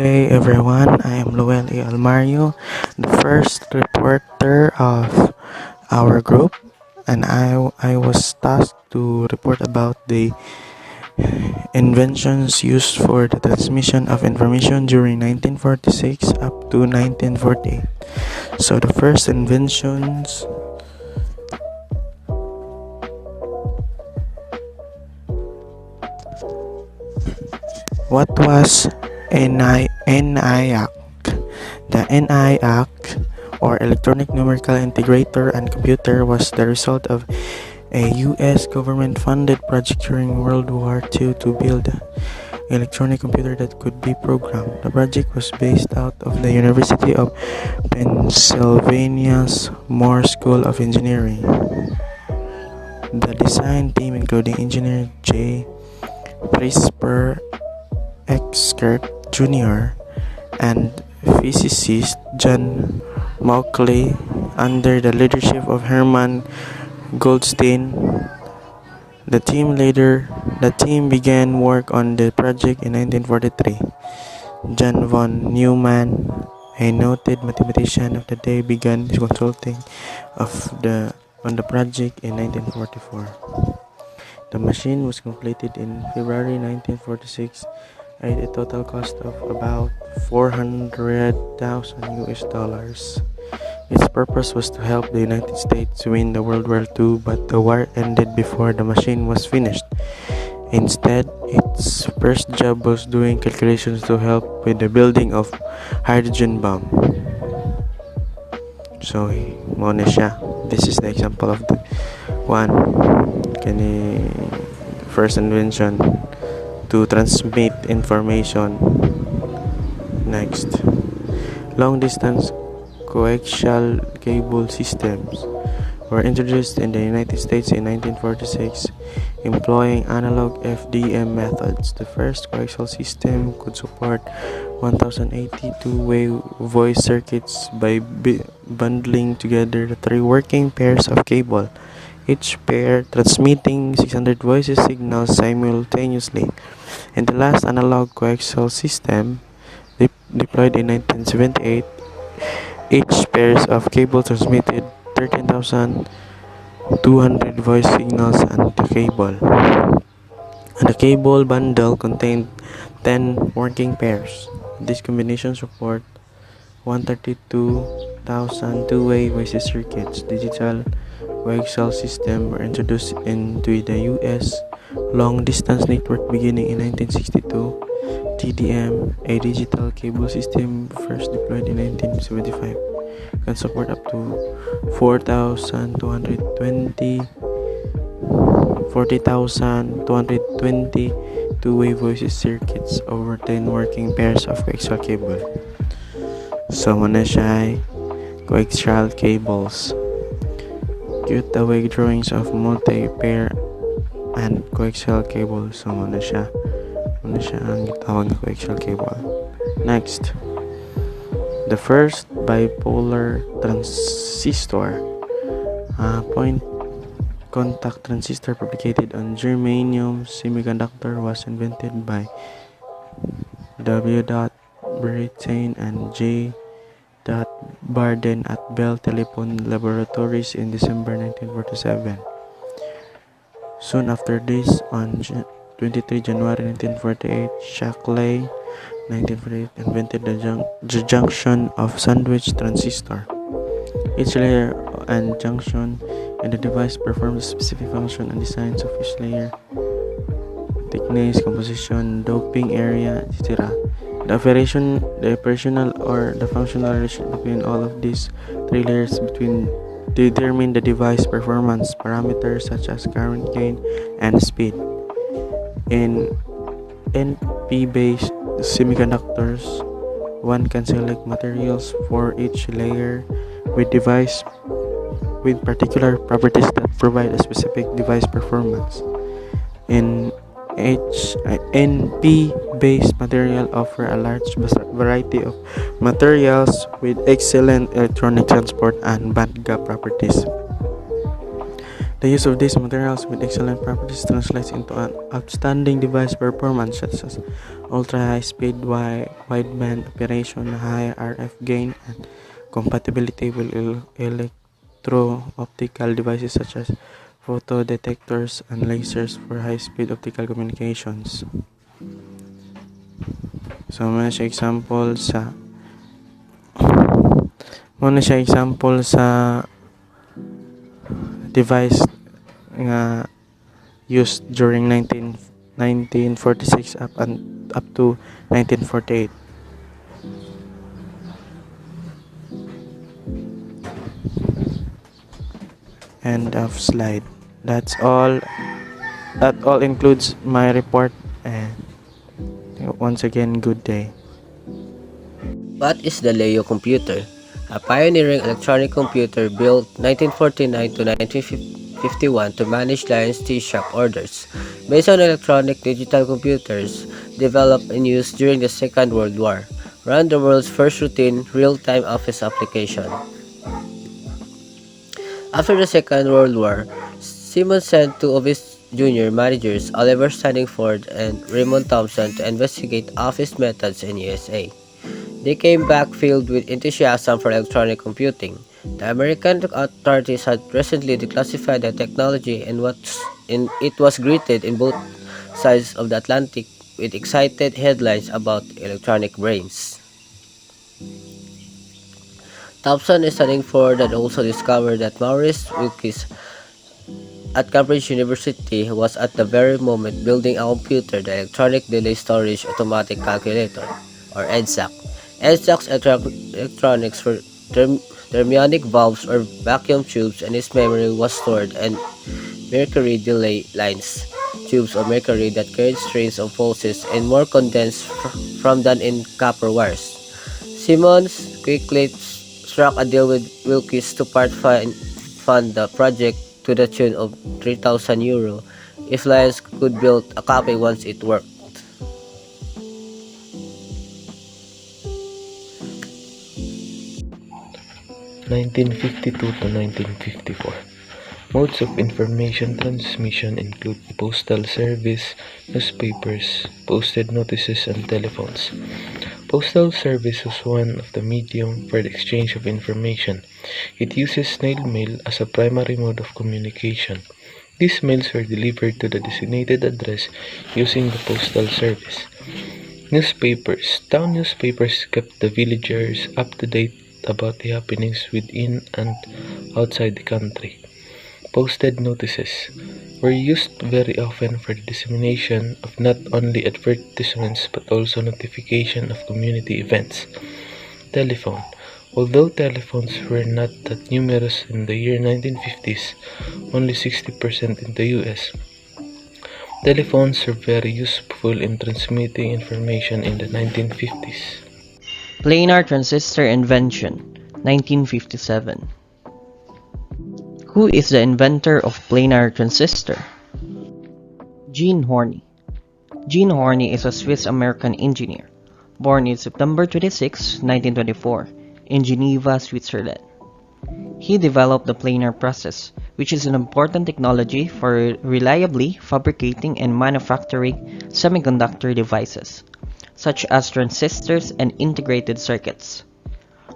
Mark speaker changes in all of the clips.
Speaker 1: day, everyone. I am Lowell Almario, the first reporter of our group, and I was tasked to report about the inventions used for the transmission of information during 1946 up to 1948. So the first inventions. What was NIAC? The NIAC, or Electronic Numerical Integrator and Computer, was the result of a U.S. government-funded project during World War II to build an electronic computer that could be programmed. The project was based out of the University of Pennsylvania's Moore School of Engineering. The design team, including engineer J. Presper Eckert Jr. and physicist John Mauchly, under the leadership of Herman Goldstein. The team began work on the project in 1943. John von Neumann, a noted mathematician of the day, began consulting on the project in 1944. The machine was completed in February 1946 at a total cost of about $400,000. Its purpose was to help the United States win the World War II, but the war ended before the machine was finished. Instead, its first job was doing calculations to help with the building of hydrogen bomb. So, muna siya. This is the example of the one kani first invention to transmit information. Next, long-distance coaxial cable systems were introduced in the United States in 1946, employing analog FDM methods. The first coaxial system could support 1,080 two-way voice circuits by bundling together the three working pairs of cable, each pair transmitting 600 voices signals simultaneously. And the last analog coaxial system, deployed in 1978, each pairs of cable transmitted 13,200 voice signals on the cable. And the cable bundle contained 10 working pairs. This combination support 132,000 two-way voice circuits. Digital coaxial system were introduced into the U.S. long-distance network beginning in 1962. TDM, a digital cable system first deployed in 1975, can support up to 40,220 two-way voice circuits over 10 working pairs of coaxial cable. So, muna siya coaxial cables. Cute away drawings of multi-pair and coaxial cable. So, muna siya ang gitawag na coaxial cable. Next, the first bipolar transistor, point contact transistor fabricated on germanium semiconductor, was invented by W. Brittain and J. Barden at Bell Telephone Laboratories in December 1947. Soon after this, on 23 January 1948, Shockley 1948 invented the junction of sandwich transistor. Each layer and junction in the device performs a specific function and designs of each layer, thickness, composition, doping area, etc. The operational or the functional relation between all of these three layers determine the device performance parameters such as current gain and speed. In NP-based semiconductors, one can select materials for each layer with particular properties that provide a specific device performance. In NP-based material offer a large variety of materials with excellent electronic transport and band gap properties. The use of these materials with excellent properties translates into an outstanding device performance such as ultra-high-speed wideband operation, high RF gain, and compatibility with electro-optical devices such as photodetectors and lasers for high-speed optical communications. So, muna siya example sa device nga used during 1946 up to 1948. End of slide. That's all. That all includes my report, and once again, good day.
Speaker 2: What is the Leo computer? A pioneering electronic computer built 1949 to 1951 to manage Lions T-shop orders, based on electronic digital computers developed and used during the Second World War, ran the world's first routine real-time office application. After the Second World War, Simmons sent two of his junior managers, Oliver Stanningford and Raymond Thompson, to investigate office methods in USA. They came back filled with enthusiasm for electronic computing. The American authorities had recently declassified the technology, and it was greeted in both sides of the Atlantic with excited headlines about electronic brains. Thompson and Stanningford had also discovered that Maurice Wilkes at Cambridge University was at the very moment building a computer, the Electronic Delay Storage Automatic Calculator, or EDSAC. EDSAC's electronics were thermionic valves or vacuum tubes, and its memory was stored in mercury delay lines, tubes of mercury that carried strains of pulses and more condensed from than in copper wires. Simmons quickly struck a deal with Wilkes to fund the project to the tune of €3,000 if Lions could build a copy once it worked.
Speaker 3: 1952 to 1954. Modes of information transmission include postal service, newspapers, posted notices, and telephones. Postal service was one of the medium for the exchange of information. It uses snail mail as a primary mode of communication. These mails were delivered to the designated address using the postal service. Newspapers. Town newspapers kept the villagers up to date about the happenings within and outside the country. Posted notices were used very often for the dissemination of not only advertisements but also notification of community events. Telephone. Although telephones were not that numerous in the year 1950s, only 60% in the US, telephones were very useful in transmitting information in the 1950s.
Speaker 4: Planar transistor invention, 1957. Who is the inventor of planar transistor? Jean Horny. Jean Horny is a Swiss-American engineer, born on September 26, 1924, in Geneva, Switzerland. He developed the planar process, which is an important technology for reliably fabricating and manufacturing semiconductor devices, such as transistors and integrated circuits.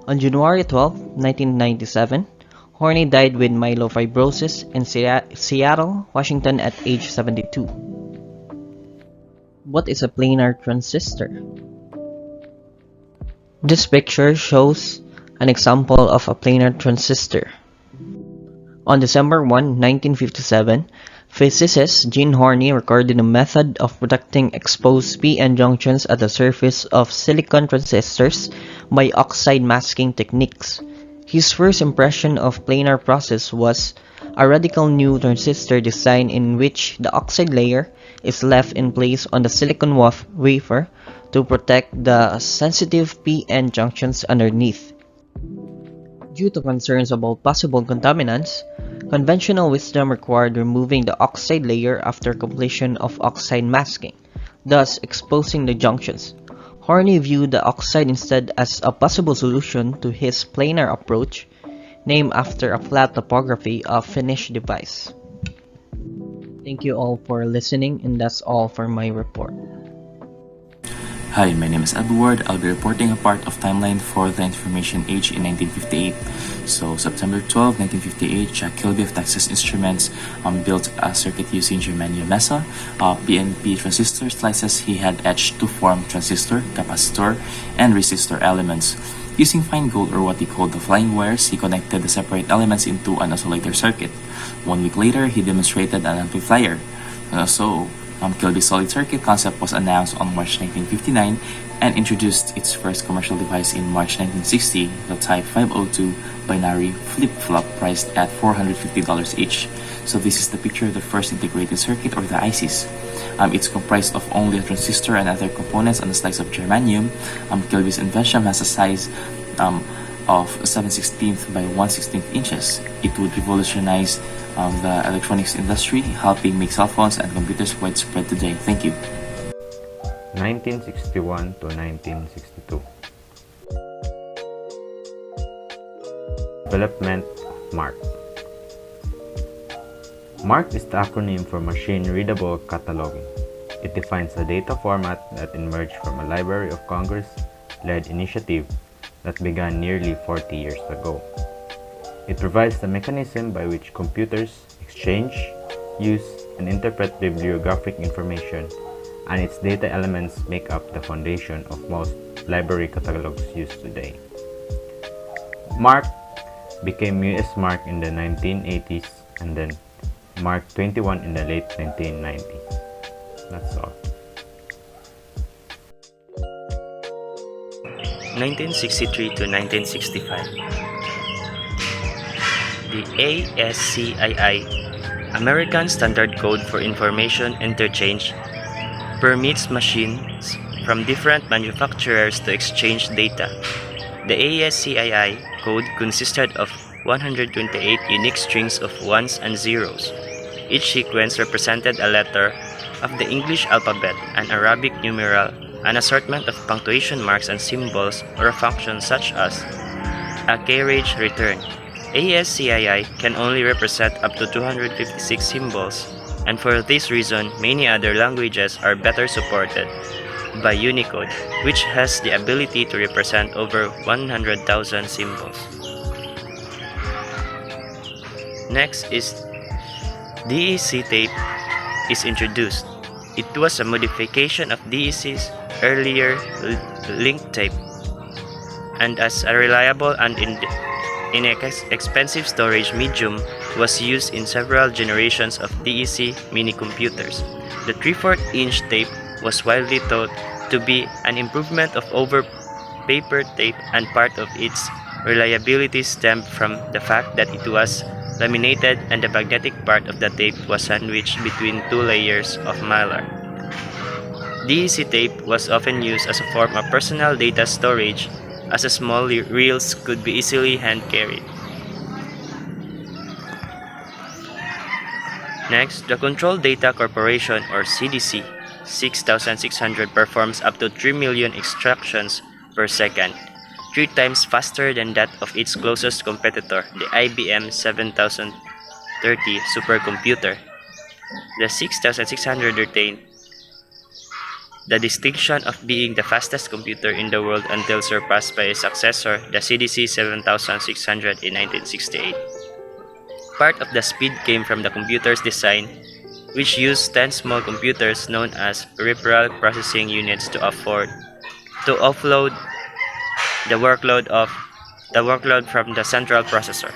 Speaker 4: On January 12, 1997, Horny died with myelofibrosis in Seattle, Washington at age 72. What is a planar transistor? This picture shows an example of a planar transistor. On December 1, 1957, physicist Jean Horny recorded a method of protecting exposed p-n junctions at the surface of silicon transistors by oxide masking techniques. His first impression of planar process was a radical new transistor design in which the oxide layer is left in place on the silicon wafer to protect the sensitive p-n junctions underneath. Due to concerns about possible contaminants, conventional wisdom required removing the oxide layer after completion of oxide masking, thus exposing the junctions. Horny viewed the oxide instead as a possible solution to his planar approach, named after a flat topography of finished device. Thank you all for listening, and that's all for my report.
Speaker 5: Hi, my name is Edward. I'll be reporting a part of timeline for the information age in 1958. So, September 12, 1958, Jack Kilby of Texas Instruments built a circuit using germanium mesa, PNP transistor slices he had etched to form transistor, capacitor, and resistor elements. Using fine gold, or what he called the flying wires, he connected the separate elements into an oscillator circuit. 1 week later, he demonstrated an amplifier. Kilby's solid circuit concept was announced on March 1959 and introduced its first commercial device in March 1960, the Type 502 binary flip-flop priced at $450 each. So this is the picture of the first integrated circuit, or the ICs. It's comprised of only a transistor and other components on a slice of germanium. Kilby's invention has a size of 7/16 by 1/16 inches. It would revolutionize the electronics industry, helping make cell phones and computers widespread today. Thank you.
Speaker 6: 1961 to 1962. Development of MARC. MARC is the acronym for Machine Readable Cataloging. It defines a data format that emerged from a Library of Congress-led initiative that began nearly 40 years ago. It provides the mechanism by which computers exchange, use, and interpret bibliographic information, and its data elements make up the foundation of most library catalogs used today. MARC became US MARC in the 1980s and then MARC 21 in the late 1990s. That's all.
Speaker 7: 1963 to 1965. The ASCII, American Standard Code for Information Interchange, permits machines from different manufacturers to exchange data. The ASCII code consisted of 128 unique strings of ones and zeros. Each sequence represented a letter of the English alphabet, an Arabic numeral, an assortment of punctuation marks and symbols, or a function such as a carriage return. ASCII can only represent up to 256 symbols, and for this reason, many other languages are better supported by Unicode, which has the ability to represent over 100,000 symbols. Next is DEC tape is introduced. It was a modification of DEC's earlier link tape, and as a reliable and inexpensive storage medium, was used in several generations of DEC mini-computers. The 3/4-inch tape was widely thought to be an improvement over paper tape, and part of its reliability stemmed from the fact that it was laminated and the magnetic part of the tape was sandwiched between two layers of mylar. DEC tape was often used as a form of personal data storage, as the small reels could be easily hand-carried. Next, the Control Data Corporation, or CDC 6600, performs up to 3 million extractions per second, 3 times faster than that of its closest competitor, the IBM 7030 supercomputer. The 6600 retained the distinction of being the fastest computer in the world until surpassed by its successor, the CDC 7600 in 1968. Part of the speed came from the computer's design, which used 10 small computers known as peripheral processing units to offload the workload from the central processor.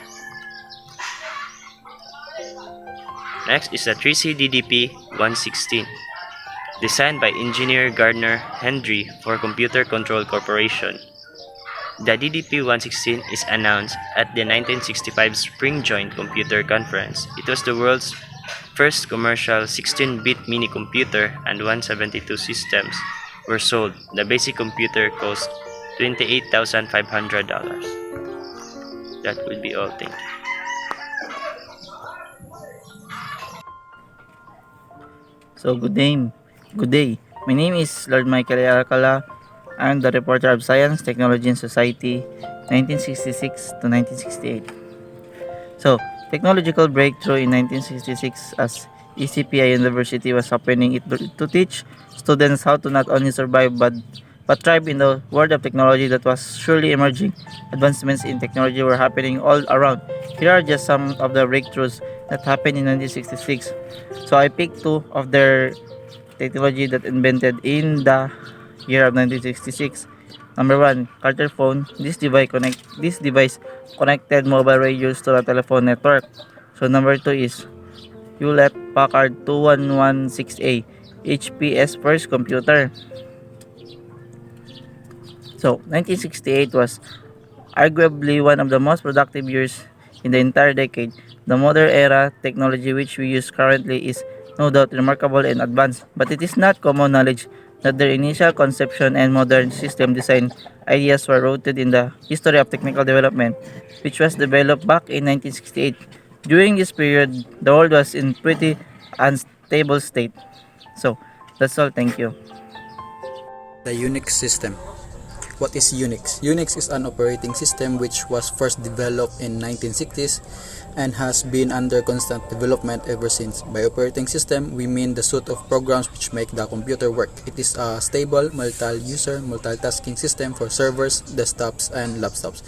Speaker 7: Next is the 3C DDP-116. Designed by engineer Gardner Hendry for Computer Control Corporation. The DDP-116 is announced at the 1965 Spring Joint Computer Conference. It was the world's first commercial 16-bit mini-computer, and 172 systems were sold. The basic computer cost $28,500. That would be all. Thank you.
Speaker 8: So good day. My name is Lord Michael Alcala. I'm the reporter of Science, Technology, and Society, 1966 to 1968. So, technological breakthrough in 1966 as ECPI University was opening it to teach students how to not only survive but thrive in the world of technology that was surely emerging. Advancements in technology were happening all around. Here are just some of the breakthroughs that happened in 1966. So I picked two of their technology that invented in the year of 1966. Number one, Carter phone. This device connected mobile radios to the telephone network. So number two is Hewlett Packard 2116A, HP's first computer. So 1968 was arguably one of the most productive years in the entire decade. The modern era technology which we use currently is no doubt remarkable and advanced, but it is not common knowledge that their initial conception and modern system design ideas were rooted in the history of technical development, which was developed back in 1968. During this period, the world was in pretty unstable state. So, that's all. Thank you.
Speaker 9: The Unix system. What is Unix? Unix is an operating system which was first developed in 1960s and has been under constant development ever since. By operating system, we mean the suite of programs which make the computer work. It is a stable, multi-user, multitasking system for servers, desktops, and laptops.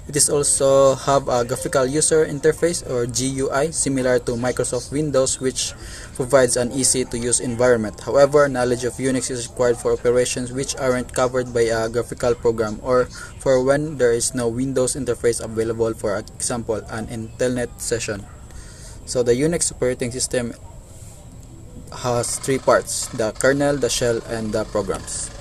Speaker 9: It is also have a graphical user interface or GUI similar to Microsoft Windows, which provides an easy to use environment. However, knowledge of Unix is required for operations which aren't covered by a graphical program or for when there is no Windows interface available, for example, an internet session. So the Unix operating system has three parts: the kernel, the shell, and the programs.